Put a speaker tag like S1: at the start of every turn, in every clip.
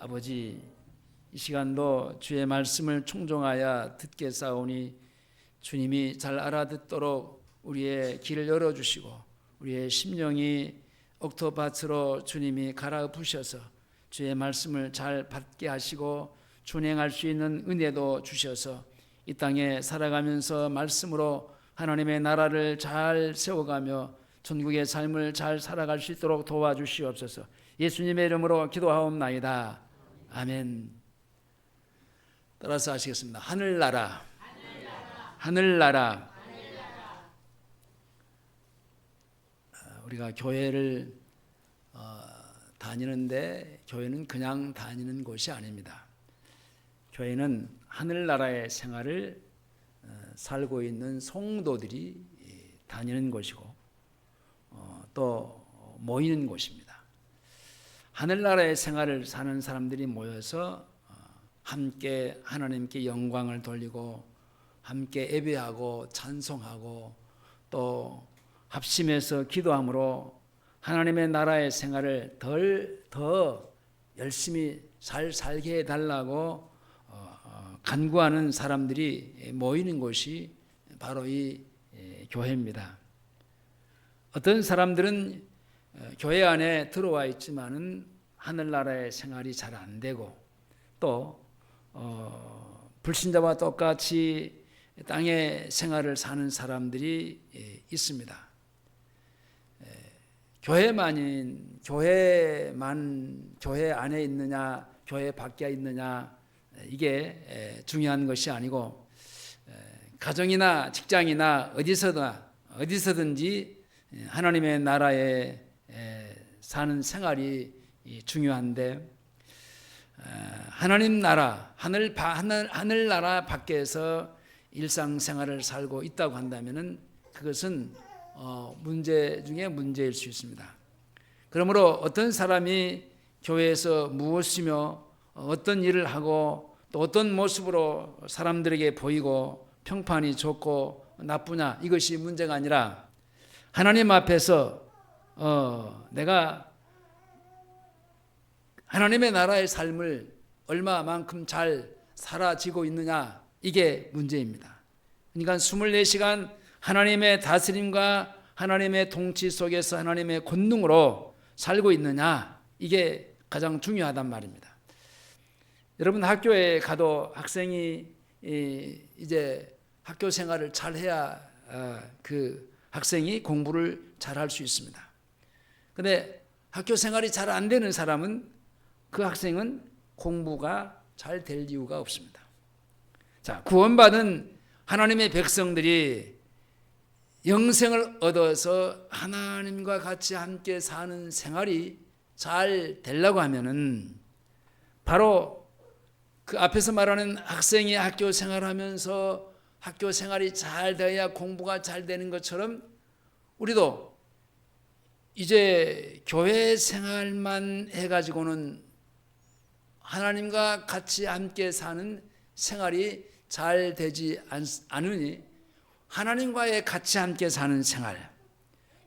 S1: 아버지, 이 시간도 주의 말씀을 총종하여 듣겠사오니 주님이 잘 알아듣도록 우리의 길을 열어주시고 우리의 심령이 옥토밭으로 주님이 갈아엎으셔서 주의 말씀을 잘 받게 하시고 준행할 수 있는 은혜도 주셔서 이 땅에 살아가면서 말씀으로 하나님의 나라를 잘 세워가며 천국의 삶을 잘 살아갈 수 있도록 도와주시옵소서. 예수님의 이름으로 기도하옵나이다. 아멘. 따라서 하시겠습니다. 하늘나라, 하늘나라. 우리가 교회를 다니는데 교회는 그냥 다니는 곳이 아닙니다. 교회는 하늘나라의 생활을 살고 있는 성도들이 다니는 곳이고 또 모이는 곳입니다. 하늘나라의 생활을 사는 사람들이 모여서 함께 하나님께 영광을 돌리고 함께 예배하고 찬송하고 또 합심해서 기도함으로 하나님의 나라의 생활을 더 열심히 살게 해달라고 간구하는 사람들이 모이는 곳이 바로 이 교회입니다. 어떤 사람들은 교회 안에 들어와 있지만은 하늘나라의 생활이 잘 안 되고 또 불신자와 똑같이 땅의 생활을 사는 사람들이 있습니다. 교회 안에 있느냐 교회 밖에 있느냐 이게 중요한 것이 아니고 가정이나 직장이나 어디서든지 하나님의 나라에 사는 생활이 중요한데 하나님 나라 하늘나라 밖에서 일상생활을 살고 있다고 한다면은 그것은 문제 중에 문제일 수 있습니다. 그러므로 어떤 사람이 교회에서 무엇이며 어떤 일을 하고 또 어떤 모습으로 사람들에게 보이고 평판이 좋고 나쁘냐 이것이 문제가 아니라 하나님 앞에서 내가 하나님의 나라의 삶을 얼마만큼 잘 살아지고 있느냐 이게 문제입니다. 그러니까 24시간 하나님의 다스림과 하나님의 통치 속에서 하나님의 권능으로 살고 있느냐 이게 가장 중요하단 말입니다. 여러분 학교에 가도 학생이 이제 학교 생활을 잘 해야 그 학생이 공부를 잘 할 수 있습니다. 그런데 학교 생활이 잘 안 되는 사람은 그 학생은 공부가 잘 될 이유가 없습니다. 자, 구원받은 하나님의 백성들이 영생을 얻어서 하나님과 같이 함께 사는 생활이 잘 되려고 하면은 바로 그 앞에서 말하는 학생이 학교 생활하면서 학교 생활이 잘 되어야 공부가 잘 되는 것처럼 우리도 이제 교회 생활만 해가지고는 하나님과 같이 함께 사는 생활이 잘 되지 않으니 하나님과의 같이 함께 사는 생활,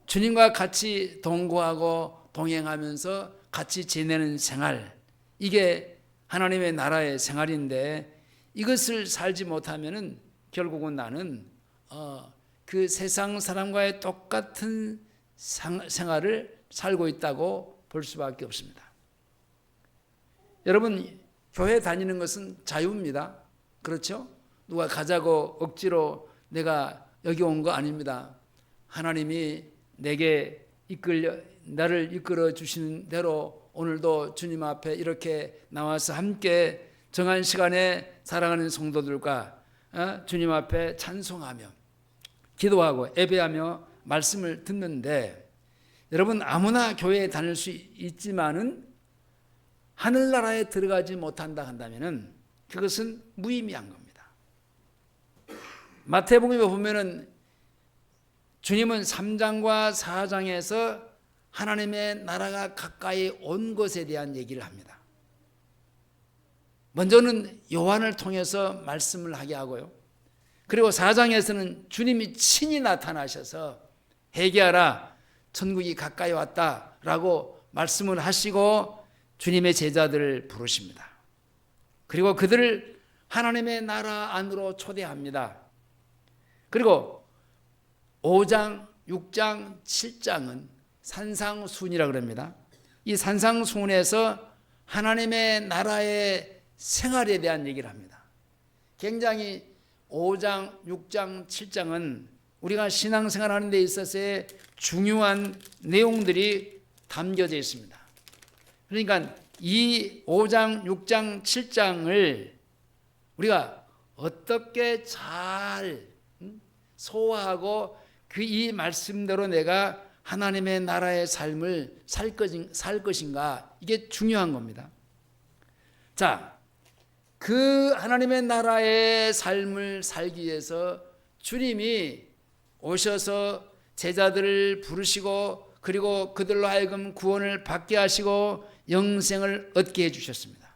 S1: 주님과 같이 동거하고 동행하면서 같이 지내는 생활, 이게 하나님의 나라의 생활인데 이것을 살지 못하면은 결국은 나는 그 세상 사람과의 똑같은 생활을 살고 있다고 볼 수밖에 없습니다. 여러분 교회 다니는 것은 자유입니다. 그렇죠? 누가 가자고 억지로 내가 여기 온 거 아닙니다. 하나님이 나를 이끌어 주시는 대로 오늘도 주님 앞에 이렇게 나와서 함께 정한 시간에 사랑하는 성도들과 주님 앞에 찬송하며 기도하고 예배하며 말씀을 듣는데 여러분 아무나 교회에 다닐 수 있지만은 하늘나라에 들어가지 못한다 한다면은 그것은 무의미한 겁니다. 마태복음에 보면은 주님은 3장과 4장에서 하나님의 나라가 가까이 온 것에 대한 얘기를 합니다. 먼저는 요한을 통해서 말씀을 하게 하고요. 그리고 4장에서는 주님이 친히 나타나셔서 회개하라 천국이 가까이 왔다라고 말씀을 하시고 주님의 제자들을 부르십니다. 그리고 그들을 하나님의 나라 안으로 초대합니다. 그리고 5장, 6장, 7장은 산상수훈이라고 합니다. 이 산상수훈에서 하나님의 나라의 생활에 대한 얘기를 합니다. 굉장히 5장, 6장, 7장은 우리가 신앙생활하는 데 있어서의 중요한 내용들이 담겨져 있습니다. 그러니까 이 5장, 6장, 7장을 우리가 어떻게 잘 소화하고 그 이 말씀대로 내가 하나님의 나라의 삶을 살 것인가, 이게 중요한 겁니다. 자, 그 하나님의 나라의 삶을 살기 위해서 주님이 오셔서 제자들을 부르시고 그리고 그들로 하여금 구원을 받게 하시고 영생을 얻게 해주셨습니다.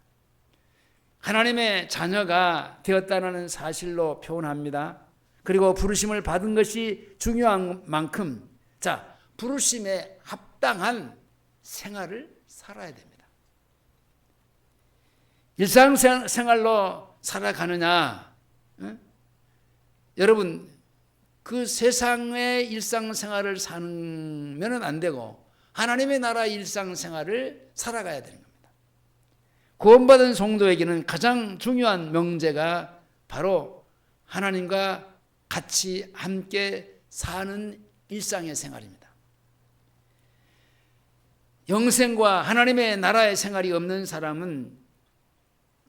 S1: 하나님의 자녀가 되었다는 사실로 표현합니다. 그리고 부르심을 받은 것이 중요한 만큼, 자, 부르심에 합당한 생활을 살아야 됩니다. 일상생활로 살아가느냐? 여러분, 그 세상의 일상생활을 사면은 안 되고 하나님의 나라의 일상생활을 살아가야 되는 겁니다. 구원받은 성도에게는 가장 중요한 명제가 바로 하나님과 같이 함께 사는 일상의 생활입니다. 영생과 하나님의 나라의 생활이 없는 사람은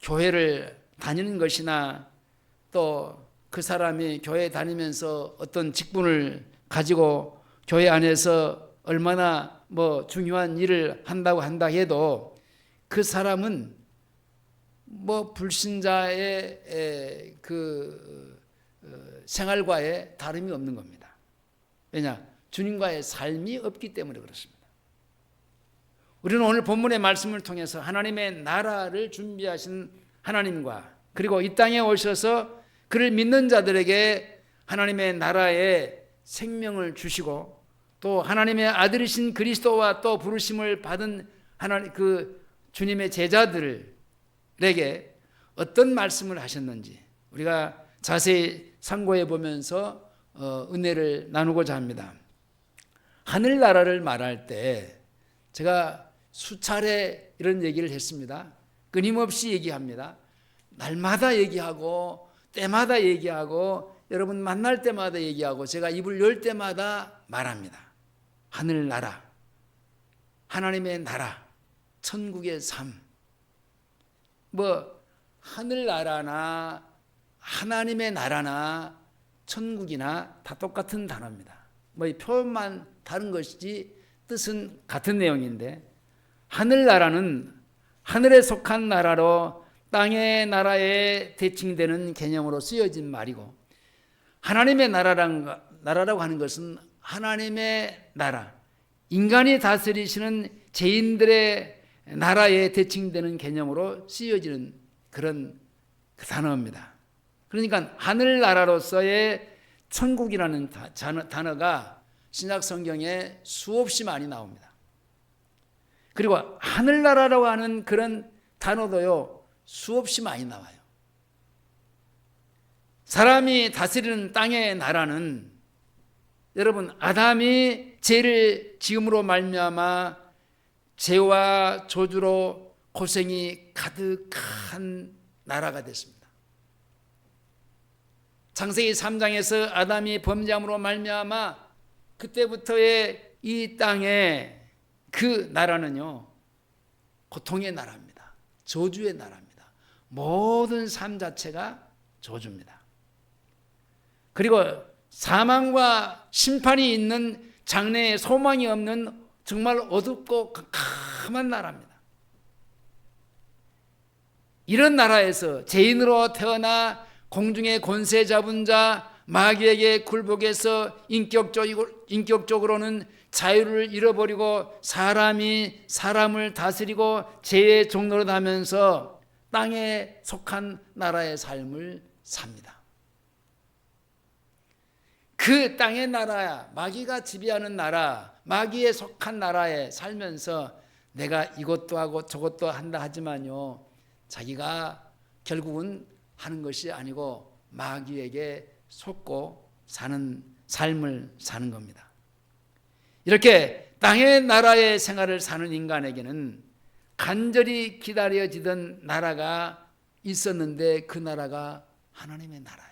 S1: 교회를 다니는 것이나 또 그 사람이 교회 다니면서 어떤 직분을 가지고 교회 안에서 얼마나 중요한 일을 한다 해도 그 사람은 불신자의 그 생활과의 다름이 없는 겁니다. 왜냐? 주님과의 삶이 없기 때문에 그렇습니다. 우리는 오늘 본문의 말씀을 통해서 하나님의 나라를 준비하신 하나님과 그리고 이 땅에 오셔서 그를 믿는 자들에게 하나님의 나라의 생명을 주시고 또 하나님의 아들이신 그리스도와 또 부르심을 받은 하나님 그 주님의 제자들에게 어떤 말씀을 하셨는지 우리가 자세히 상고해 보면서 은혜를 나누고자 합니다. 하늘나라를 말할 때 제가 수차례 이런 얘기를 했습니다. 끊임없이 얘기합니다. 날마다 얘기하고 때마다 얘기하고 여러분 만날 때마다 얘기하고 제가 입을 열 때마다 말합니다. 하늘나라, 하나님의 나라, 천국의 삶. 하늘나라나 하나님의 나라나 천국이나 다 똑같은 단어입니다. 이 표현만 다른 것이지 뜻은 같은 내용인데, 하늘나라는 하늘에 속한 나라로 땅의 나라에 대칭되는 개념으로 쓰여진 말이고, 하나님의 나라라고 하는 것은 하나님의 나라, 인간이 다스리시는 죄인들의 나라에 대칭되는 개념으로 쓰여지는 그런 단어입니다. 그러니까 하늘나라로서의 천국이라는 단어가 신약 성경에 수없이 많이 나옵니다. 그리고 하늘나라라고 하는 그런 단어도요 수없이 많이 나와요. 사람이 다스리는 땅의 나라는 여러분 아담이 죄를 지음으로 말미암아 죄와 저주로 고생이 가득한 나라가 됐습니다. 창세기 3장에서 아담이 범죄함으로 말미암아 그때부터의 이 땅의 그 나라는요 고통의 나라입니다. 저주의 나라입니다. 모든 삶 자체가 저주입니다. 그리고 사망과 심판이 있는 장래에 소망이 없는 정말 어둡고 캄캄한 나라입니다. 이런 나라에서 죄인으로 태어나 공중의 권세 잡은 자 마귀에게 굴복해서 인격적으로는 자유를 잃어버리고 사람이 사람을 다스리고 죄의 종로로 하면서 땅에 속한 나라의 삶을 삽니다. 그 땅의 나라야, 마귀가 지배하는 나라, 마귀에 속한 나라에 살면서 내가 이것도 하고 저것도 한다 하지만요, 자기가 결국은 하는 것이 아니고 마귀에게 속고 사는 삶을 사는 겁니다. 이렇게 땅의 나라의 생활을 사는 인간에게는 간절히 기다려지던 나라가 있었는데 그 나라가 하나님의 나라예요.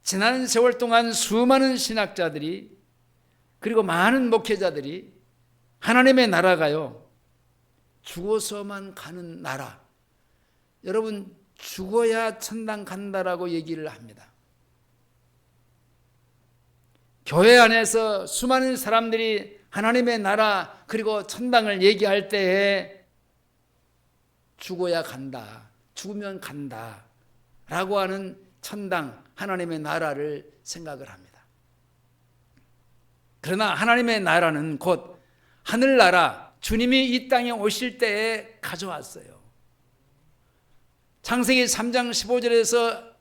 S1: 지난 세월 동안 수많은 신학자들이 그리고 많은 목회자들이 하나님의 나라가요, 죽어서만 가는 나라, 여러분 죽어야 천당 간다라고 얘기를 합니다. 교회 안에서 수많은 사람들이 하나님의 나라 그리고 천당을 얘기할 때에 죽어야 간다, 죽으면 간다 라고 하는 천당, 하나님의 나라를 생각을 합니다. 그러나 하나님의 나라는 곧 하늘나라, 주님이 이 땅에 오실 때에 가져왔어요. 창세기 3장 15절에서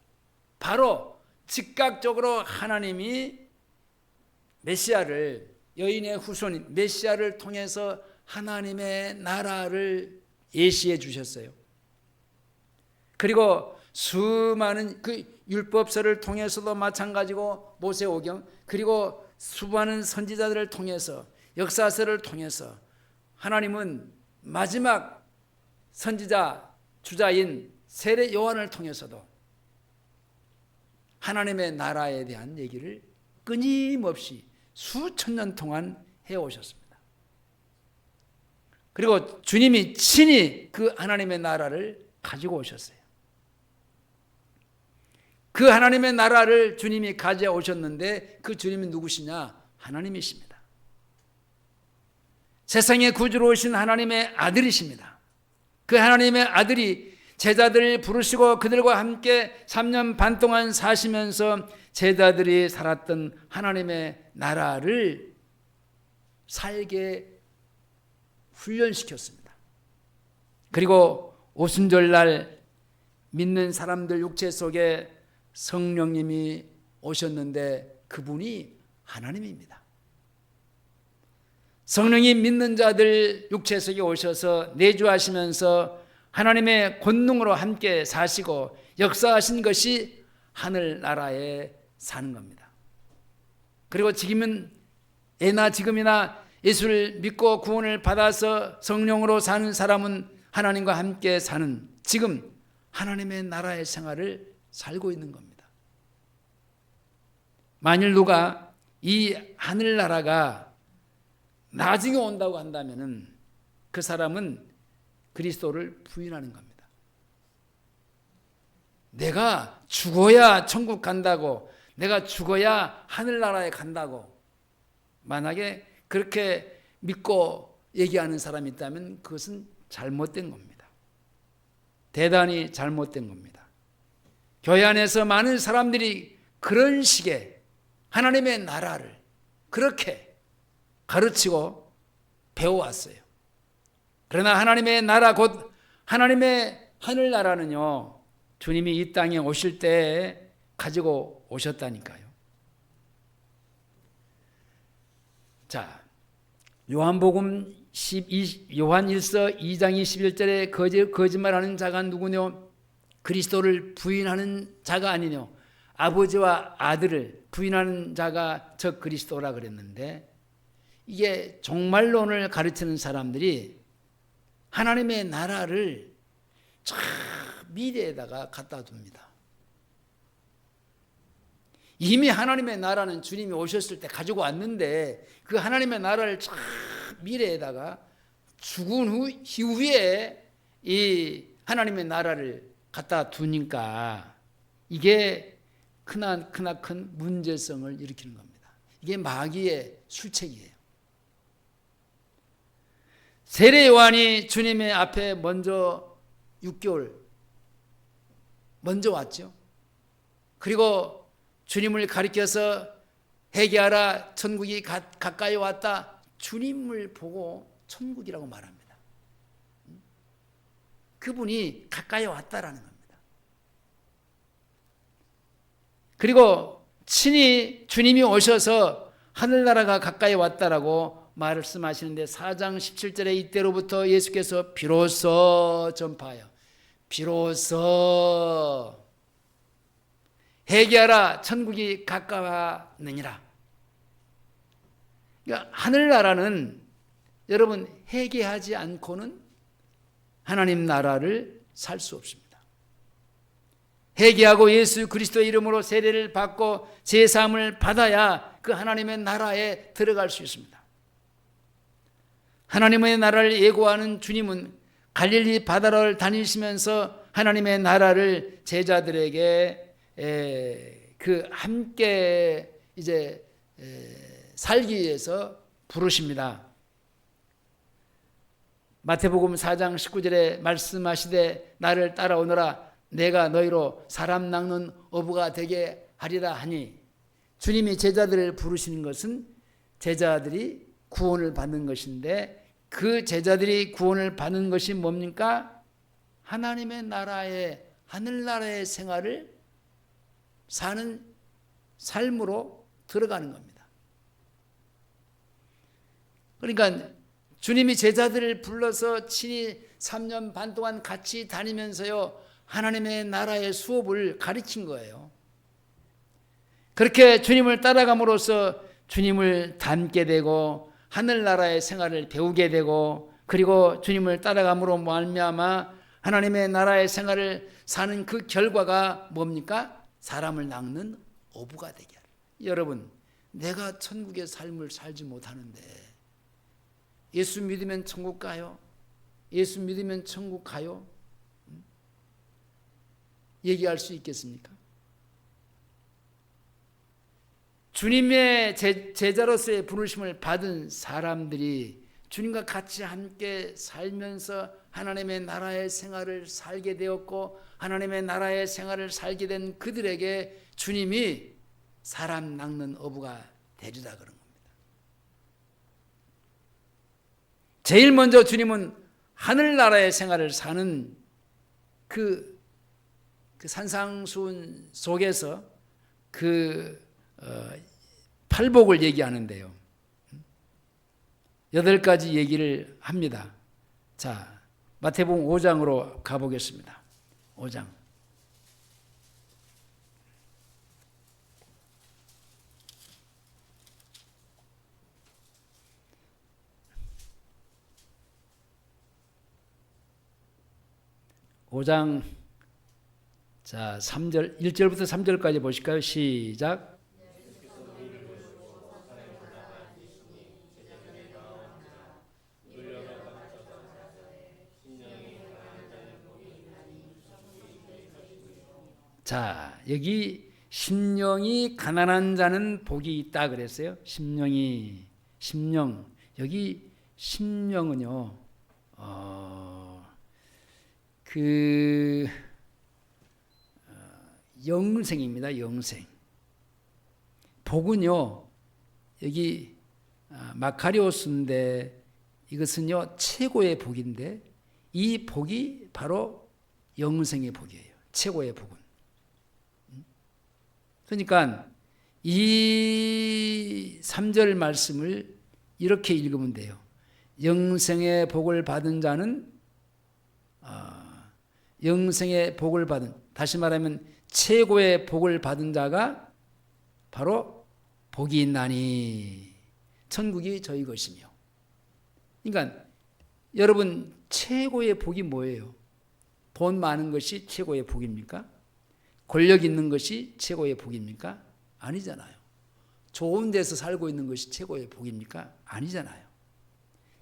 S1: 바로 즉각적으로 하나님이 메시아를, 여인의 후손인 메시아를 통해서 하나님의 나라를 예시해 주셨어요. 그리고 수많은 그 율법서를 통해서도 마찬가지고, 모세오경, 그리고 수많은 선지자들을 통해서, 역사서를 통해서 하나님은 마지막 선지자 주자인 세례 요한을 통해서도 하나님의 나라에 대한 얘기를 끊임없이 수천 년 동안 해오셨습니다. 그리고 주님이 친히 그 하나님의 나라를 가지고 오셨어요. 그 하나님의 나라를 주님이 가져오셨는데 그 주님이 누구시냐? 하나님이십니다. 세상의 구주로 오신 하나님의 아들이십니다. 그 하나님의 아들이 제자들을 부르시고 그들과 함께 3년 반 동안 사시면서 제자들이 살았던 하나님의 나라를 살게 훈련시켰습니다. 그리고 오순절날 믿는 사람들 육체 속에 성령님이 오셨는데 그분이 하나님입니다. 성령이 믿는 자들 육체 속에 오셔서 내주하시면서 하나님의 권능으로 함께 사시고 역사하신 것이 하늘나라에 사는 겁니다. 그리고 지금은 예나 지금이나 예수를 믿고 구원을 받아서 성령으로 사는 사람은 하나님과 함께 사는 지금 하나님의 나라의 생활을 살고 있는 겁니다. 만일 누가 이 하늘나라가 나중에 온다고 한다면 그 사람은 그리스도를 부인하는 겁니다. 내가 죽어야 천국 간다고, 내가 죽어야 하늘나라에 간다고 만약에 그렇게 믿고 얘기하는 사람이 있다면 그것은 잘못된 겁니다. 대단히 잘못된 겁니다. 교회 안에서 많은 사람들이 그런 식의 하나님의 나라를 그렇게 가르치고 배워왔어요. 그러나 하나님의 나라, 곧 하나님의 하늘나라는요, 주님이 이 땅에 오실 때 가지고 오셨다니까요. 자, 요한복음 요한 1서 2장 21절에 거짓말하는 자가 누구뇨? 그리스도를 부인하는 자가 아니뇨? 아버지와 아들을 부인하는 자가 저 그리스도라 그랬는데, 이게 종말론을 가르치는 사람들이 하나님의 나라를 저 미래에다가 갖다 둡니다. 이미 하나님의 나라는 주님이 오셨을 때 가지고 왔는데 그 하나님의 나라를 저 미래에다가 죽은 이후에 이 하나님의 나라를 갖다 두니까 이게 크나큰 문제성을 일으키는 겁니다. 이게 마귀의 술책이에요. 세례 요한이 주님의 앞에 먼저 6개월 먼저 왔죠. 그리고 주님을 가리켜서 회개하라, 천국이 가까이 왔다. 주님을 보고 천국이라고 말합니다. 그분이 가까이 왔다라는 겁니다. 그리고 친히 주님이 오셔서 하늘나라가 가까이 왔다라고 말씀하시는데 4장 17절에 이때로부터 예수께서 비로소 전파하여 비로소 회개하라 천국이 가까웠느니라. 그러니까 하늘나라는 여러분 회개하지 않고는 하나님 나라를 살 수 없습니다. 회개하고 예수 그리스도의 이름으로 세례를 받고 제사함을 받아야 그 하나님의 나라에 들어갈 수 있습니다. 하나님의 나라를 예고하는 주님은 갈릴리 바다를 다니시면서 하나님의 나라를 제자들에게 그 함께 이제 살기 위해서 부르십니다. 마태복음 4장 19절에 말씀하시되 나를 따라오너라 내가 너희로 사람 낚는 어부가 되게 하리라 하니, 주님이 제자들을 부르시는 것은 제자들이 구원을 받는 것인데, 그 제자들이 구원을 받는 것이 뭡니까? 하나님의 나라의 하늘나라의 생활을 사는 삶으로 들어가는 겁니다. 그러니까 주님이 제자들을 불러서 친히 3년 반 동안 같이 다니면서요 하나님의 나라의 수업을 가르친 거예요. 그렇게 주님을 따라감으로써 주님을 닮게 되고 하늘나라의 생활을 배우게 되고, 그리고 주님을 따라감으로 말미암아 하나님의 나라의 생활을 사는 그 결과가 뭡니까? 사람을 낚는 어부가 되게 하라. 여러분, 내가 천국의 삶을 살지 못하는데 예수 믿으면 천국 가요? 예수 믿으면 천국 가요? 얘기할 수 있겠습니까? 주님의 제자로서의 부르심을 받은 사람들이 주님과 같이 함께 살면서 하나님의 나라의 생활을 살게 되었고, 하나님의 나라의 생활을 살게 된 그들에게 주님이 사람 낚는 어부가 되리라 그런 겁니다. 제일 먼저 주님은 하늘나라의 생활을 사는 그 산상수훈 속에서 팔복을 얘기하는데요. 8가지 얘기를 합니다. 자, 마태복음 5장으로 가보겠습니다. 5장. 자, 3절, 1절부터 3절까지 보실까요? 시작. 자, 여기 심령이 가난한 자는 복이 있다 그랬어요. 심령. 여기 심령은요, 영생입니다. 영생. 복은요, 여기 마카리오스인데 이것은요 최고의 복인데, 이 복이 바로 영생의 복이에요. 최고의 복은. 그러니까 이 3절 말씀을 이렇게 읽으면 돼요. 영생의 복을 받은 자는 영생의 복을 받은, 다시 말하면 최고의 복을 받은 자가 바로 복이 있나니 천국이 저희 것이며. 그러니까 여러분, 최고의 복이 뭐예요? 돈 많은 것이 최고의 복입니까? 권력 있는 것이 최고의 복입니까? 아니잖아요. 좋은 데서 살고 있는 것이 최고의 복입니까? 아니잖아요.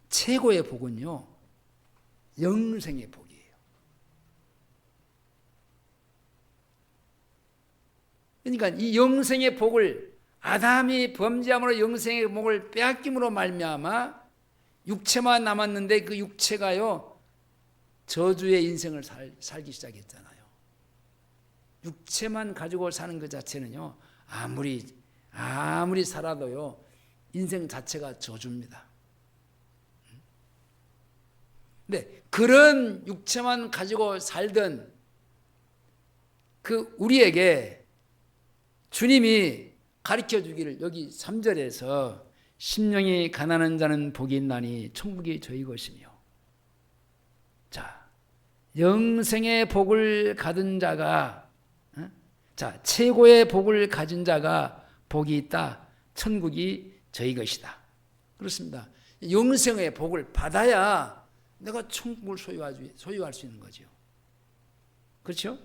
S1: 최고의 복은요, 영생의 복이에요. 그러니까 이 영생의 복을, 아담이 범죄함으로 영생의 복을 빼앗김으로 말미암아 육체만 남았는데 그 육체가요 저주의 인생을 살기 시작했잖아요. 육체만 가지고 사는 그 자체는요 아무리 살아도요 인생 자체가 저주입니다. 근데 그런 육체만 가지고 살던 그 우리에게 주님이 가르쳐 주기를, 여기 3절에서 심령이 가난한 자는 복이 있나니 천국이 저희 것이며. 자, 영생의 복을 가진 자가, 자, 최고의 복을 가진 자가 복이 있다. 천국이 저희 것이다. 그렇습니다. 영생의 복을 받아야 내가 천국을 소유할 수 있는 거죠. 그렇죠?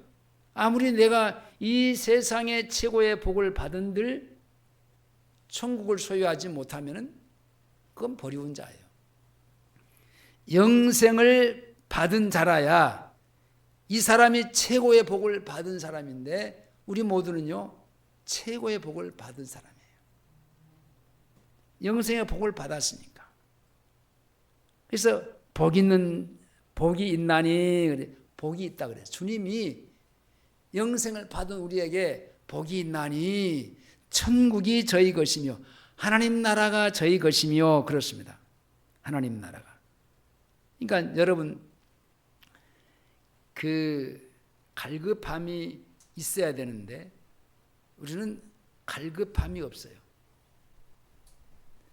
S1: 아무리 내가 이 세상의 최고의 복을 받은들 천국을 소유하지 못하면 그건 버리운 자예요. 영생을 받은 자라야 이 사람이 최고의 복을 받은 사람인데 우리 모두는요 최고의 복을 받은 사람이에요. 영생의 복을 받았으니까. 그래서 복이 있나니 복이 있다 그래요. 주님이 영생을 받은 우리에게 복이 있나니 천국이 저희 것이며 하나님 나라가 저희 것이며 그렇습니다. 하나님 나라가. 그러니까 여러분 그 갈급함이 있어야 되는데 우리는 갈급함이 없어요.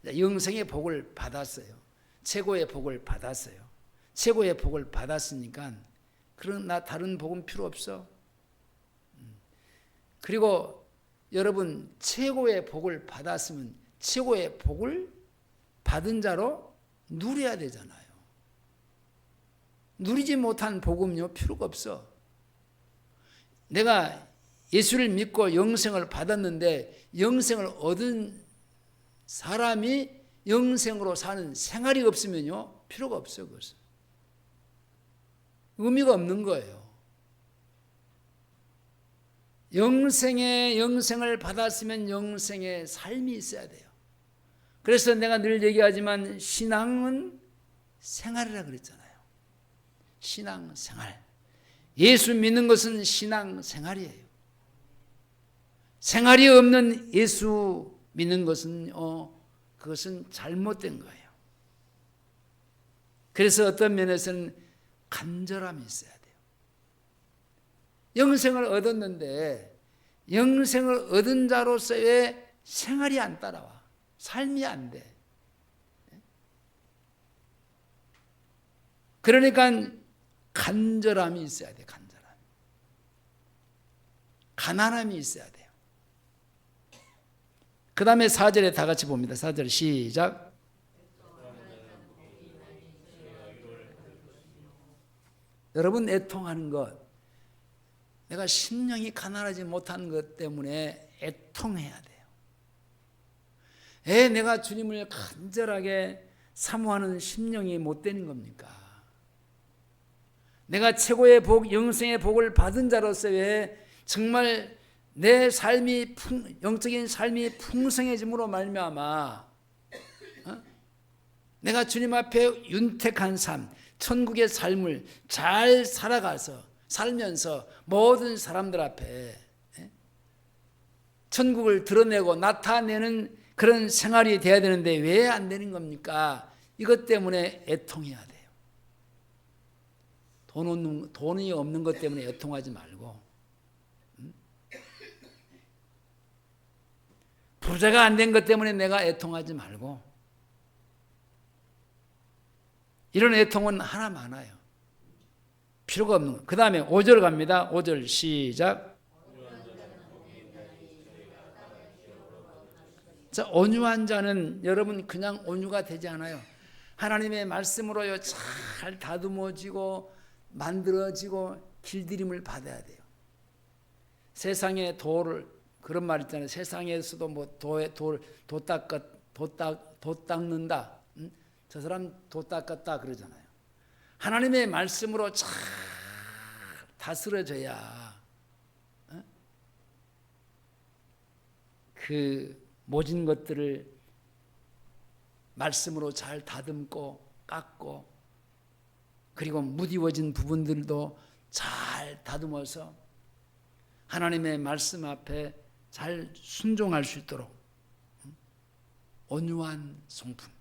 S1: 영생의 복을 받았어요. 최고의 복을 받았어요. 최고의 복을 받았으니까 그런 나 다른 복은 필요 없어. 그리고 여러분 최고의 복을 받았으면 최고의 복을 받은 자로 누려야 되잖아요. 누리지 못한 복음요 필요가 없어. 내가 예수를 믿고 영생을 받았는데 영생을 얻은 사람이 영생으로 사는 생활이 없으면요 필요가 없어요. 그것은 의미가 없는 거예요. 영생을 받았으면 영생의 삶이 있어야 돼요. 그래서 내가 늘 얘기하지만 신앙은 생활이라 그랬잖아요. 신앙생활. 예수 믿는 것은 신앙생활이에요. 생활이 없는 예수 믿는 것은 그것은 잘못된 거예요. 그래서 어떤 면에서는 간절함이 있어야 돼요. 영생을 얻었는데 영생을 얻은 자로서의 생활이 안 따라와. 삶이 안 돼. 그러니까 간절함이 있어야 돼. 간절함. 가난함이 있어야 돼요. 그 다음에 4절에 다 같이 봅니다. 4절 시작. 여러분 애통하는 것, 내가 심령이 가난하지 못한 것 때문에 애통해야 돼요. 내가 주님을 간절하게 사모하는 심령이 못 되는 겁니까? 내가 최고의 복, 영생의 복을 받은 자로서 왜 정말 내 삶이 영적인 삶이 풍성해짐으로 말미암아 내가 주님 앞에 윤택한 삶, 천국의 삶을 잘 살면서 모든 사람들 앞에 천국을 드러내고 나타내는 그런 생활이 돼야 되는데 왜 안 되는 겁니까? 이것 때문에 애통해야 돼요. 돈이 없는 것 때문에 애통하지 말고, 부자가 안 된 것 때문에 내가 애통하지 말고, 이런 애통은 하나 많아요. 필요가 없는 거. 그 다음에 5절 갑니다. 5절 시작. 자, 온유한 자는 여러분 그냥 온유가 되지 않아요. 하나님의 말씀으로요 잘 다듬어지고 만들어지고 길들임을 받아야 돼요. 세상의 도를 그런 말 있잖아요. 세상에서도 뭐 도 닦는다. 저 사람 도 닦았다 그러잖아요. 하나님의 말씀으로 잘 다스려져야 그 모진 것들을 말씀으로 잘 다듬고 깎고 그리고 무디워진 부분들도 잘 다듬어서 하나님의 말씀 앞에 잘 순종할 수 있도록 온유한 성품.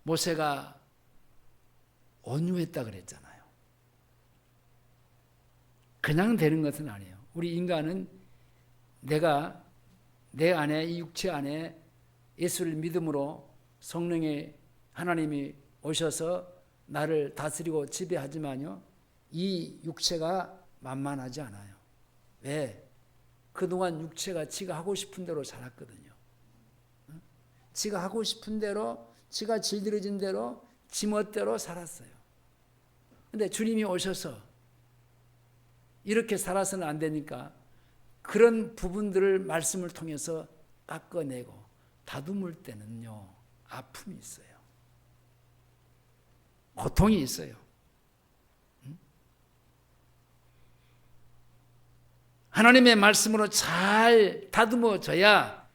S1: 모세가 온유했다 그랬잖아요. 그냥 되는 것은 아니에요. 우리 인간은 내가 내 안에, 이 육체 안에 예수를 믿음으로 성령의 하나님이 오셔서 나를 다스리고 지배하지만요, 이 육체가 만만하지 않아요. 왜? 그동안 육체가 지가 하고 싶은 대로 살았거든요. 지가 하고 싶은 대로, 지가 질들어진 대로, 지멋대로 살았어요. 근데 주님이 오셔서 이렇게 살아서는 안 되니까 그런 부분들을 말씀을 통해서 깎아내고 다듬을 때는요, 아픔이 있어요. 고통이 있어요. 하나님의 말씀으로 잘 다듬어져야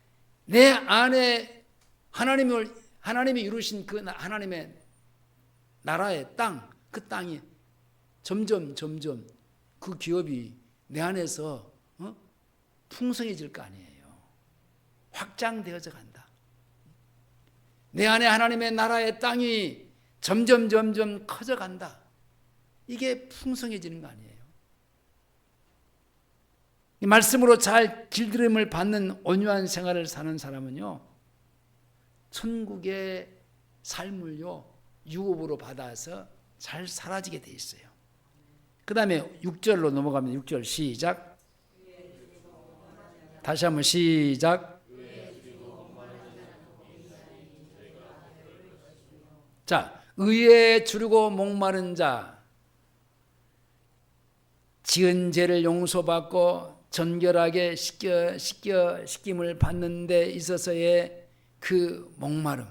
S1: 내 안에 하나님이 이루신 그 하나님의 나라의 땅, 그 땅이 점점 그 기업이 내 안에서 풍성해질 거 아니에요. 확장되어져 간다. 내 안에 하나님의 나라의 땅이 점점 커져 간다. 이게 풍성해지는 거 아니에요. 이 말씀으로 잘 길들임을 받는 온유한 생활을 사는 사람은요, 천국의 삶을요, 유업으로 받아서 잘 사라지게 돼 있어요. 그 다음에 6절로 넘어가면 6절 시작. 다시 한번 시작. 자, 의에 주르고 목마른 자, 지은 죄를 용서받고 정결하게 씻김을 받는 데 있어서의 그 목마름,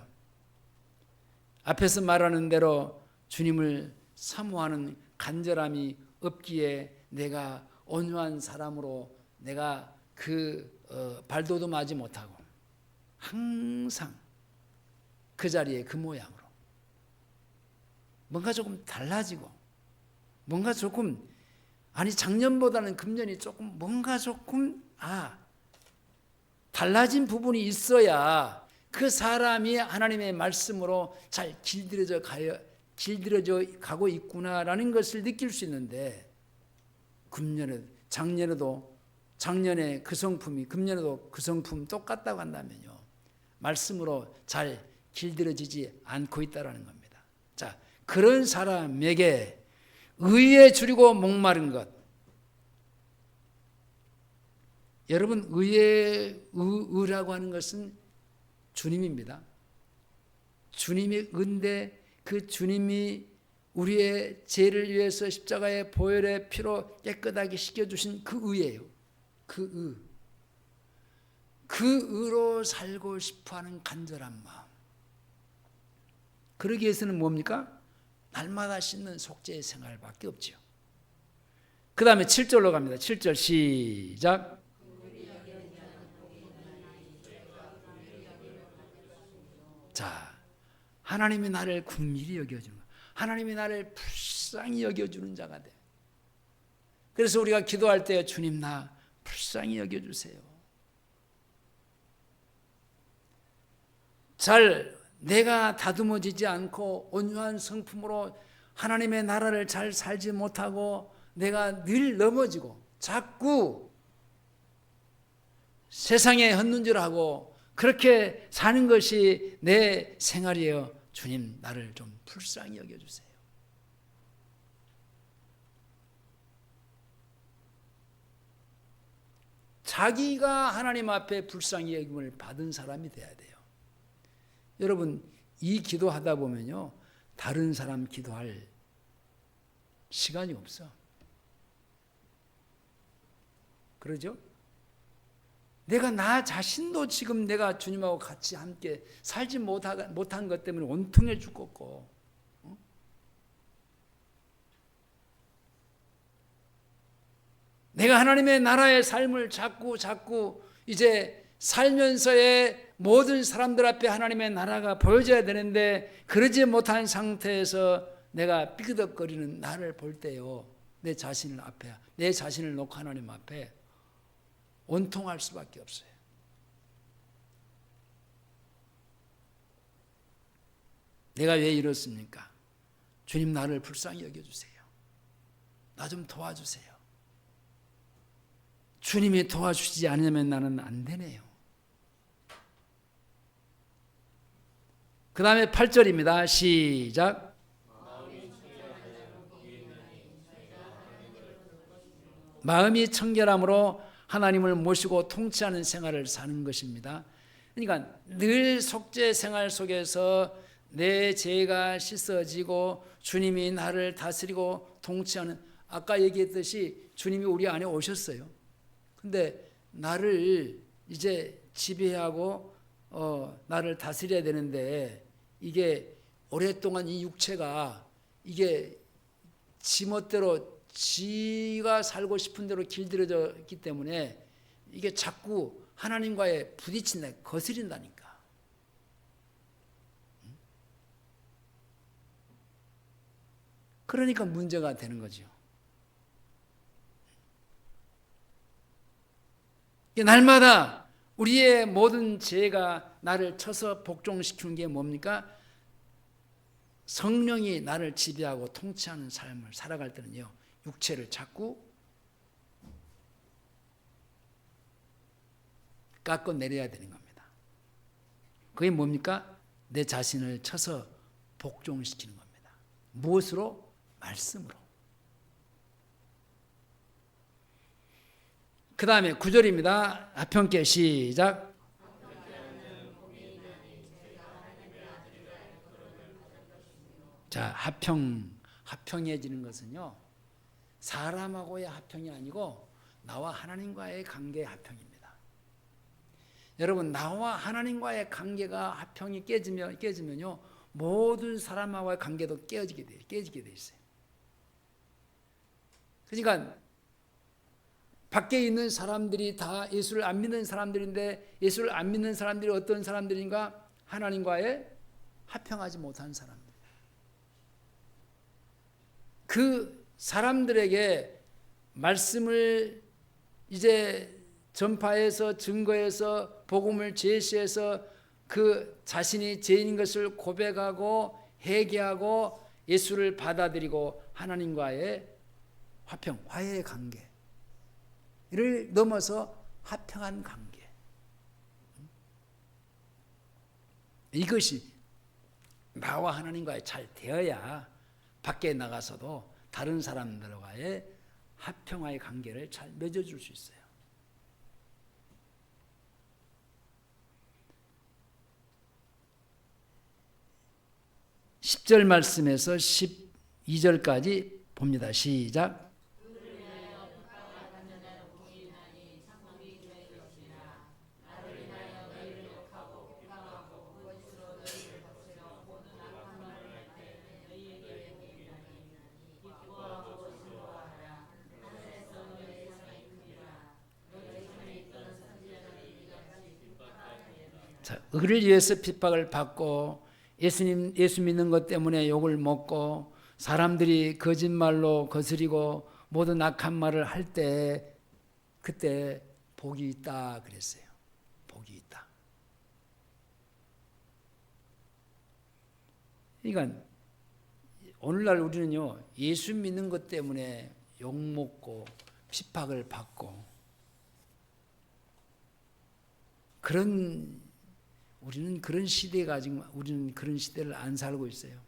S1: 앞에서 말하는 대로 주님을 사모하는 간절함이 없기에 내가 온유한 사람으로 내가 발돋움하지 못하고 항상 그 자리에 그 모양으로 뭔가 조금 달라지고 뭔가 조금 작년보다는 금년이 조금 뭔가 조금 달라진 부분이 있어야 그 사람이 하나님의 말씀으로 잘 길들여져 가고 있구나라는 것을 느낄 수 있는데, 작년에 그 성품이 금년에도 그 성품 똑같다고 한다면요, 말씀으로 잘 길들여지지 않고 있다는 겁니다. 자, 그런 사람에게 의에 주리고 목마른 것, 여러분, 의라고 하는 것은 주님입니다. 주님의 의인데 그 주님이 우리의 죄를 위해서 십자가의 보혈의 피로 깨끗하게 씻겨주신 그 의예요. 그 의로 살고 싶어하는 간절한 마음. 그러기 위해서는 뭡니까? 날마다 씻는 속죄의 생활밖에 없지요. 그 다음에 7절로 갑니다. 7절 시작. 자, 하나님이 나를 긍휼히 여겨주는, 하나님이 나를 불쌍히 여겨주는 자가 돼. 그래서 우리가 기도할 때 주님 나 불쌍히 여겨주세요. 내가 다듬어지지 않고 온유한 성품으로 하나님의 나라를 잘 살지 못하고 내가 늘 넘어지고 자꾸 세상에 헛눈질하고 그렇게 사는 것이 내 생활이에요. 주님 나를 좀 불쌍히 여겨주세요. 자기가 하나님 앞에 불쌍히 여김을 받은 사람이 돼야 돼요. 여러분, 이 기도하다 보면요, 다른 사람 기도할 시간이 없어. 그러죠? 내가 나 자신도 지금 내가 주님하고 같이 함께 살지 못한 것 때문에 온통해 죽겠고, 내가 하나님의 나라의 삶을 자꾸 이제 살면서의 모든 사람들 앞에 하나님의 나라가 보여져야 되는데 그러지 못한 상태에서 내가 삐그덕거리는 나를 볼 때요, 내 자신을 놓고 하나님 앞에 온통할 수밖에 없어요. 내가 왜 이렇습니까? 주님 나를 불쌍히 여겨주세요. 나 좀 도와주세요. 주님이 도와주시지 않으면 나는 안 되네요. 그 다음에 8절입니다. 시작. 마음이 청결함으로 하나님을 모시고 통치하는 생활을 사는 것입니다. 그러니까 늘 속죄 생활 속에서 내 죄가 씻어지고 주님이 나를 다스리고 통치하는, 아까 얘기했듯이 주님이 우리 안에 오셨어요. 근데 나를 이제 지배하고 나를 다스려야 되는데, 이게 오랫동안 이 육체가 이게 지멋대로 지가 살고 싶은 대로 길들여졌기 때문에 이게 자꾸 하나님과의 부딪힌다, 거스린다니까. 그러니까 문제가 되는 거죠. 날마다 우리의 모든 죄가 나를 쳐서 복종시키는 게 뭡니까? 성령이 나를 지배하고 통치하는 삶을 살아갈 때는요, 육체를 자꾸 깎아내려야 되는 겁니다. 그게 뭡니까? 내 자신을 쳐서 복종시키는 겁니다. 무엇으로? 말씀으로. 그 다음에 9절입니다. 하평께 시작. 자, 합평해지는 것은요, 사람하고의 합평이 아니고 나와 하나님과의 관계의 합평입니다. 여러분, 나와 하나님과의 관계가 합평이 깨지면요, 모든 사람하고의 관계도 깨지게 돼 있어요. 그러니까 밖에 있는 사람들이 다 예수를 안 믿는 사람들인데, 예수를 안 믿는 사람들이 어떤 사람들인가? 하나님과의 합평하지 못한 사람들. 그 사람들에게 말씀을 이제 전파해서 증거해서 복음을 제시해서 그 자신이 죄인인 것을 고백하고 회개하고 예수를 받아들이고 하나님과의 화평, 화해의 관계를 넘어서 화평한 관계. 이것이 나와 하나님과의 잘 되어야 밖에 나가서도 다른 사람들과의 화평화의 관계를 잘 맺어줄 수 있어요. (10절) 말씀에서 12절까지 봅니다. 시작. 자, 의를 위해서 핍박을 받고 예수 믿는 것 때문에 욕을 먹고 사람들이 거짓말로 거스리고 모든 악한 말을 할 때, 그때 복이 있다 그랬어요. 복이 있다. 그러니까 오늘날 우리는요, 예수 믿는 것 때문에 욕 먹고 핍박을 받고 우리는 그런 시대가 아직, 우리는 그런 시대를 안 살고 있어요.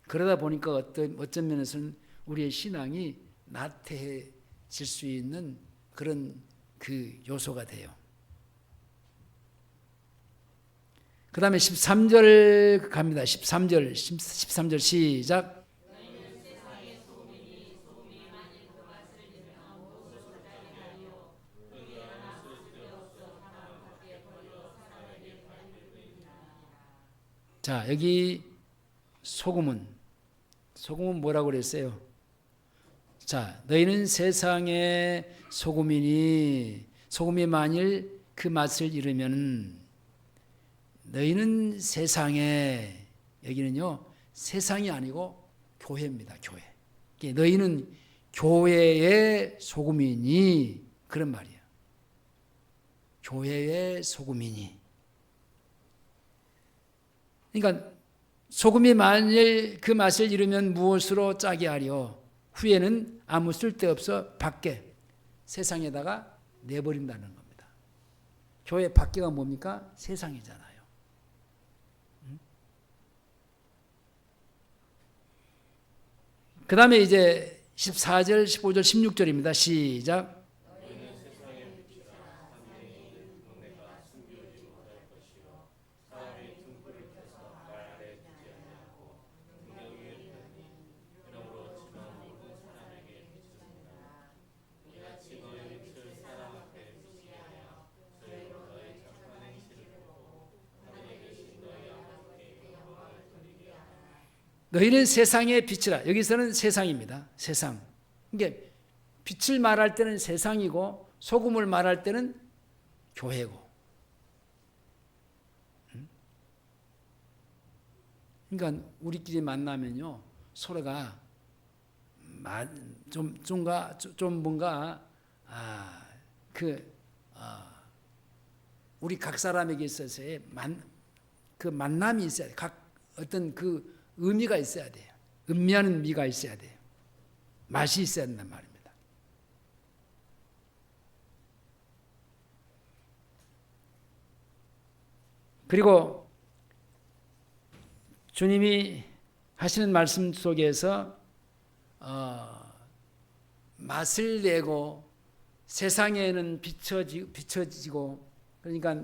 S1: 그러다 보니까 어떤 면에서는 우리의 신앙이 나태해질 수 있는 그런 그 요소가 돼요. 그 다음에 13절 갑니다. 13절 시작. 자, 여기 소금은 뭐라고 그랬어요? 자, 너희는 세상의 소금이니 소금이 만일 그 맛을 잃으면 너희는 세상에, 여기는요 세상이 아니고 교회입니다. 교회. 너희는 교회의 소금이니, 그런 말이에요. 교회의 소금이니. 그러니까 소금이 만일 그 맛을 잃으면 무엇으로 짜게 하려? 후에는 아무 쓸데없어 밖에 세상에다가 내버린다는 겁니다. 교회 밖에가 뭡니까? 세상이잖아요. 그 다음에 이제 14절, 15절, 16절입니다. 시작. 너희는 세상의 빛이라. 여기서는 세상입니다. 세상. 그러니까 빛을 말할 때는 세상이고 소금을 말할 때는 교회고. 그러니까 우리끼리 만나면요 서로가 좀 뭔가 우리 각 사람에게 있어서의 그 만남이 있어야 돼. 각 어떤 그 의미가 있어야 돼요. 음미하는 미가 있어야 돼요. 맛이 있어야 된단 말입니다. 그리고 주님이 하시는 말씀 속에서 맛을 내고 세상에는 비춰지고 그러니까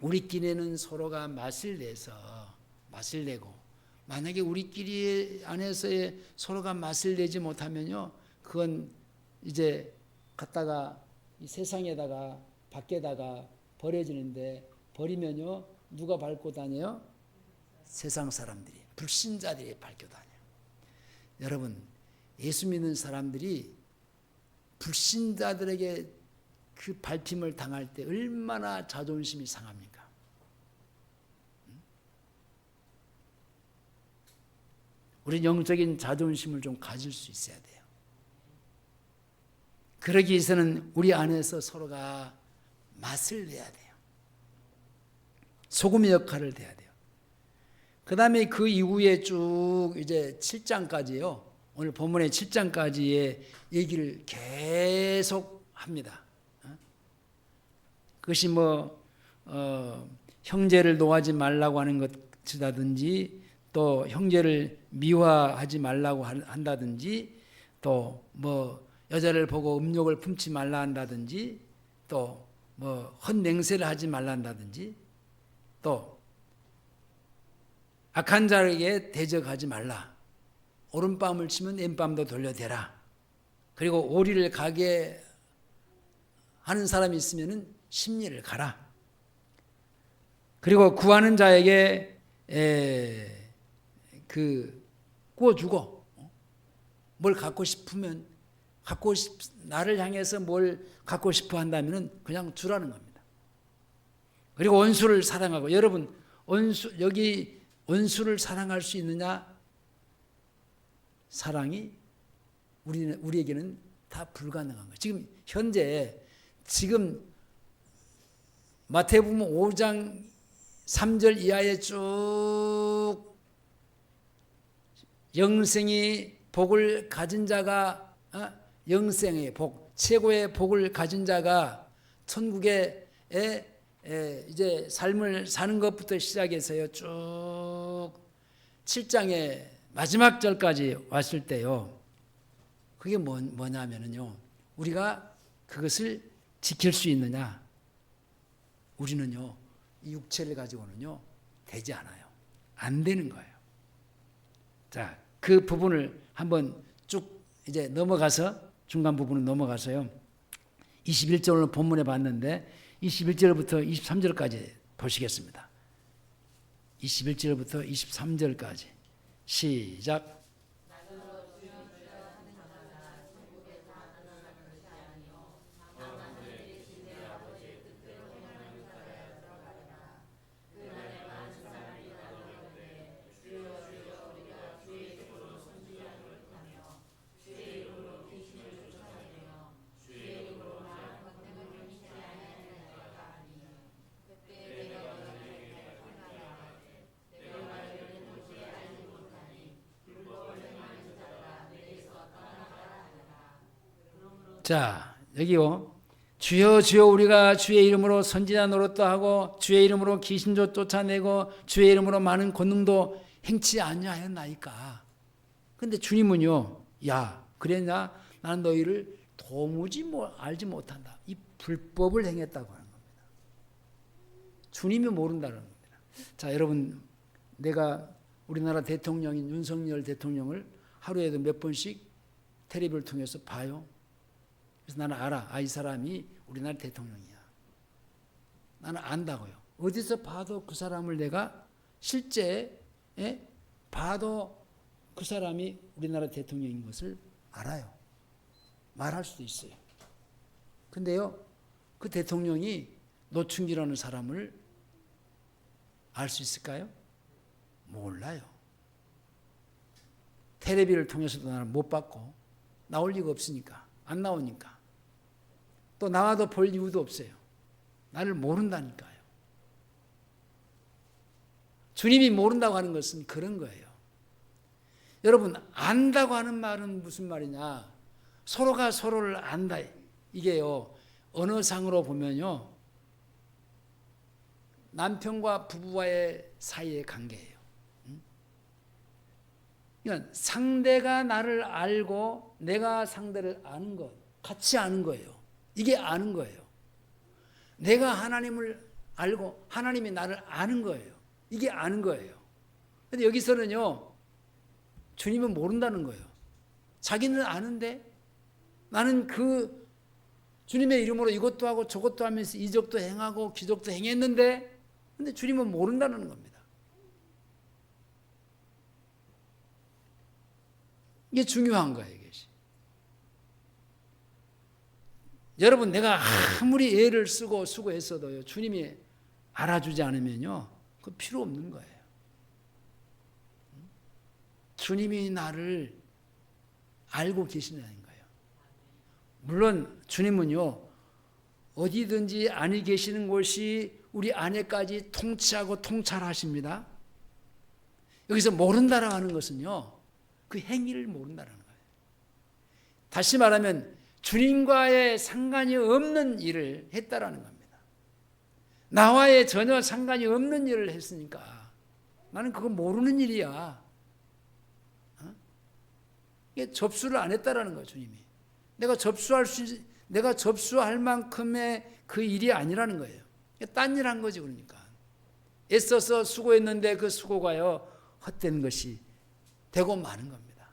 S1: 우리끼리는 서로가 맛을 내고 만약에 우리끼리 안에서의 서로가 맛을 내지 못하면요 그건 이제 갖다가 이 세상에다가 밖에다가 버려지는데 버리면요 누가 밟고 다녀요? 세상 사람들이 불신자들이 밟고 다녀요. 여러분 예수 믿는 사람들이 불신자들에게 그 밟힘을 당할 때 얼마나 자존심이 상합니까? 우리 영적인 자존심을 좀 가질 수 있어야 돼요. 그러기 위해서는 우리 안에서 서로가 맛을 내야 돼요. 소금의 역할을 해야 돼요. 그 다음에 그 이후에 쭉 이제 7장까지요. 오늘 본문의 7장까지의 얘기를 계속 합니다. 그것이 형제를 노하지 말라고 하는 것이라든지 또 형제를 미화하지 말라고 한다든지 또 여자를 보고 음욕을 품지 말라 한다든지 또 헛맹세를 하지 말라 한다든지 또 악한 자에게 대적하지 말라. 오른밤을 치면 왼밤도 돌려대라. 그리고 오리를 가게 하는 사람이 있으면 심리를 가라. 그리고 구하는 자에게 구워주고 뭘 갖고 싶으면 나를 향해서 뭘 갖고 싶어 한다면 그냥 주라는 겁니다. 그리고 원수를 사랑하고 여러분 여기 원수를 사랑할 수 있느냐? 사랑이 우리에게는 다 불가능한 거예요. 지금 마태복음 5장 3절 이하에 쭉 영생이 복을 가진 자가 영생의 복, 최고의 복을 가진 자가 천국에 이제 삶을 사는 것부터 시작해서요 쭉 7장의 마지막 절까지 왔을 때요 그게 뭐냐면요 우리가 그것을 지킬 수 있느냐? 우리는요 이 육체를 가지고는요 되지 않아요. 안 되는 거예요. 자, 그 부분을 한번 쭉 이제 넘어가서 중간 부분은 넘어가서요 21절을 본문에 봤는데 21절부터 23절까지 보시겠습니다. 21절부터 23절까지 시작. 자, 여기요. 주여 주여 우리가 주의 이름으로 선지자 노릇도 하고 주의 이름으로 귀신도 쫓아내고 주의 이름으로 많은 권능도 행치 아니하였나이까. 근데 주님은요. 야, 그랬냐? 나는 너희를 도무지 알지 못한다. 이 불법을 행했다고 하는 겁니다. 주님이 모른다는 겁니다. 자, 여러분, 내가 우리나라 대통령인 윤석열 대통령을 하루에도 몇 번씩 텔레비를 통해서 봐요. 그래서 나는 알아. 이 사람이 우리나라 대통령이야. 나는 안다고요. 어디서 봐도 그 사람을 내가 실제 봐도 그 사람이 우리나라 대통령인 것을 알아요. 말할 수도 있어요. 근데요, 그 대통령이 노충기라는 사람을 알 수 있을까요? 몰라요. 텔레비를 통해서도 나는 못 봤고 나올 리가 없으니까, 안 나오니까. 또 나와도 볼 이유도 없어요. 나를 모른다니까요. 주님이 모른다고 하는 것은 그런 거예요. 여러분, 안다고 하는 말은 무슨 말이냐? 서로가 서로를 안다. 이게요, 언어상으로 보면요, 남편과 부부와의 사이의 관계예요. 그러니까 상대가 나를 알고 내가 상대를 아는 것, 같이 아는 거예요. 이게 아는 거예요. 내가 하나님을 알고 하나님이 나를 아는 거예요. 이게 아는 거예요. 근데 여기서는요, 주님은 모른다는 거예요. 자기는 아는데 나는 그 주님의 이름으로 이것도 하고 저것도 하면서 이적도 행하고 기적도 행했는데, 근데 주님은 모른다는 겁니다. 이게 중요한 거예요. 이것이. 여러분, 내가 아무리 애를 쓰고 수고했어도요, 주님이 알아주지 않으면요, 그 필요 없는 거예요. 주님이 나를 알고 계시냐는 거예요. 물론 주님은요, 어디든지 안에 계시는 곳이 우리 안에까지 통치하고 통찰하십니다. 여기서 모른다라고 하는 것은요, 그 행위를 모른다는 거예요. 다시 말하면 주님과의 상관이 없는 일을 했다라는 겁니다. 나와의 전혀 상관이 없는 일을 했으니까 나는 그거 모르는 일이야. 이게 접수를 안 했다라는 거예요, 주님이. 내가 접수할 만큼의 그 일이 아니라는 거예요. 딴 일 한 거지, 그러니까. 애써서 수고했는데 그 수고가요, 헛된 것이 되고 마는 겁니다.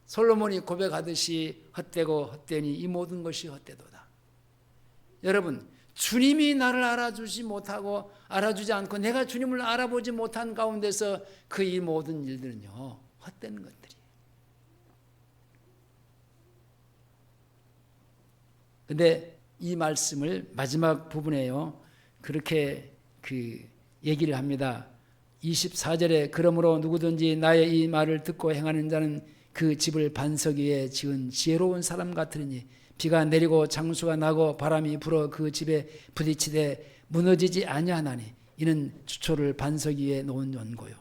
S1: 솔로몬이 고백하듯이 헛되고 헛되니 이 모든 것이 헛되도다. 여러분, 주님이 나를 알아주지 못하고 알아주지 않고 내가 주님을 알아보지 못한 가운데서 그 이 모든 일들은요, 헛된 것들이에요. 근데 이 말씀을 마지막 부분에요, 그렇게 얘기를 합니다. 24절에 그러므로 누구든지 나의 이 말을 듣고 행하는 자는 그 집을 반석 위에 지은 지혜로운 사람 같으니 비가 내리고 장수가 나고 바람이 불어 그 집에 부딪히되 무너지지 아니하나니 이는 주초를 반석 위에 놓은 원고요.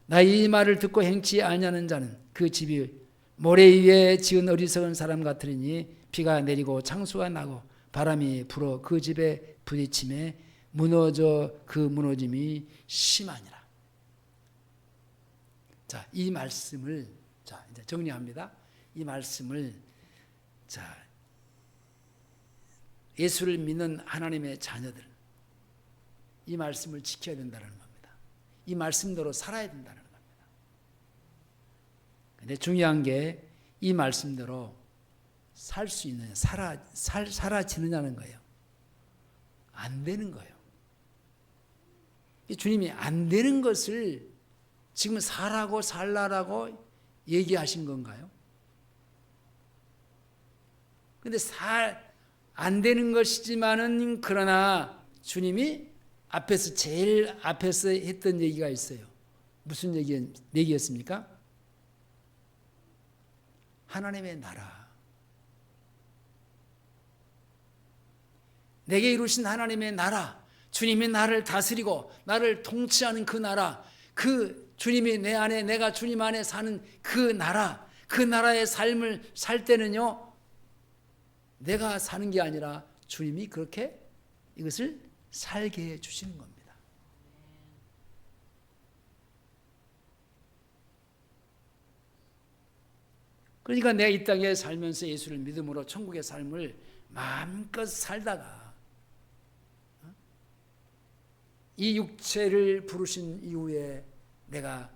S1: 나의 이 말을 듣고 행치 아니하는 자는 그 집이 모래 위에 지은 어리석은 사람 같으니 비가 내리고 장수가 나고 바람이 불어 그 집에 부딪힘에 무너져 그 무너짐이 심하니라. 자, 이 말씀을 이제 정리합니다. 이 말씀을 예수를 믿는 하나님의 자녀들, 이 말씀을 지켜야 된다는 겁니다. 이 말씀대로 살아야 된다는 겁니다. 근데 중요한 게 이 말씀대로 살 수 있느냐, 살아지느냐는 거예요. 안 되는 거예요. 주님이 안 되는 것을 지금 살라고 얘기하신 건가요? 근데 안 되는 것이지만은 그러나 주님이 제일 앞에서 했던 얘기가 있어요. 무슨 얘기였습니까? 하나님의 나라. 내게 이루신 하나님의 나라, 주님이 나를 다스리고 나를 통치하는 그 나라, 그 주님이 내 안에, 내가 주님 안에 사는 그 나라, 그 나라의 삶을 살 때는요, 내가 사는 게 아니라 주님이 그렇게 이것을 살게 해주시는 겁니다. 그러니까 내가 이 땅에 살면서 예수를 믿음으로 천국의 삶을 마음껏 살다가 이 육체를 부르신 이후에 내가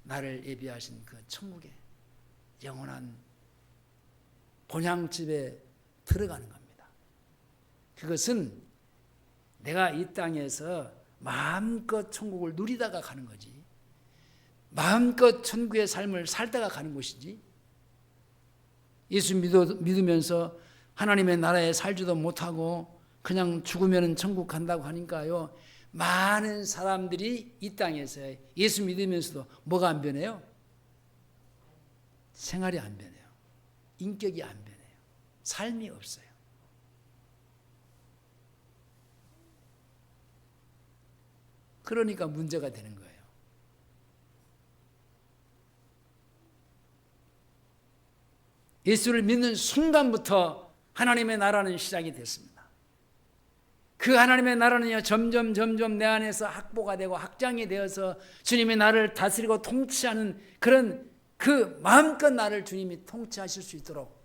S1: 나를 예비하신 그 천국의 영원한 본향집에 들어가는 겁니다. 그것은 내가 이 땅에서 마음껏 천국을 누리다가 가는 거지, 마음껏 천국의 삶을 살다가 가는 것이지, 예수 믿으면서 하나님의 나라에 살지도 못하고 그냥 죽으면 천국 간다고 하니까요, 많은 사람들이 이 땅에서 예수 믿으면서도 뭐가 안 변해요? 생활이 안 변해요. 인격이 안 변해요. 삶이 없어요. 그러니까 문제가 되는 거예요. 예수를 믿는 순간부터 하나님의 나라는 시작이 됐습니다. 그 하나님의 나라는요, 점점 내 안에서 확보가 되고 확장이 되어서 주님이 나를 다스리고 통치하는 그런 그 마음껏 나를 주님이 통치하실 수 있도록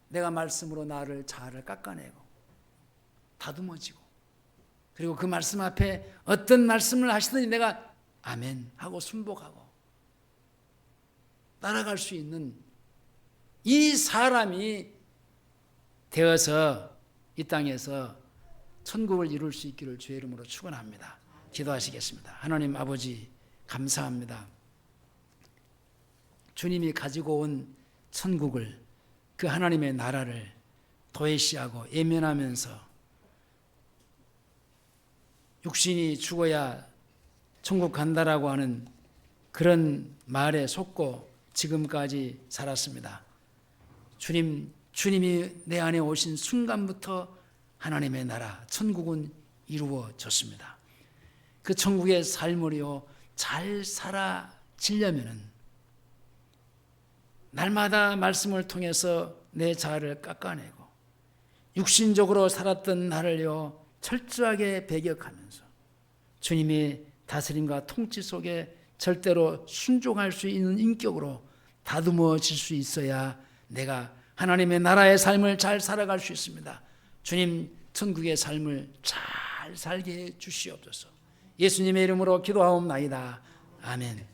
S1: 내가 말씀으로 나를 자아를 깎아내고 다듬어지고, 그리고 그 말씀 앞에 어떤 말씀을 하시든지 내가 아멘 하고 순복하고 따라갈 수 있는 이 사람이 되어서 이 땅에서 천국을 이룰 수 있기를 주의 이름으로 축원합니다. 기도하시겠습니다. 하나님 아버지, 감사합니다. 주님이 가지고 온 천국을, 그 하나님의 나라를 도외시하고 예면하면서 육신이 죽어야 천국 간다라고 하는 그런 말에 속고 지금까지 살았습니다. 주님이 내 안에 오신 순간부터 하나님의 나라, 천국은 이루어졌습니다. 그 천국의 삶을요, 잘 살아지려면은 날마다 말씀을 통해서 내 자아를 깎아내고 육신적으로 살았던 나를요, 철저하게 배격하면서 주님의 다스림과 통치 속에 절대로 순종할 수 있는 인격으로 다듬어질 수 있어야 내가 하나님의 나라의 삶을 잘 살아갈 수 있습니다. 주님, 천국의 삶을 잘 살게 해 주시옵소서. 예수님의 이름으로 기도하옵나이다. 아멘.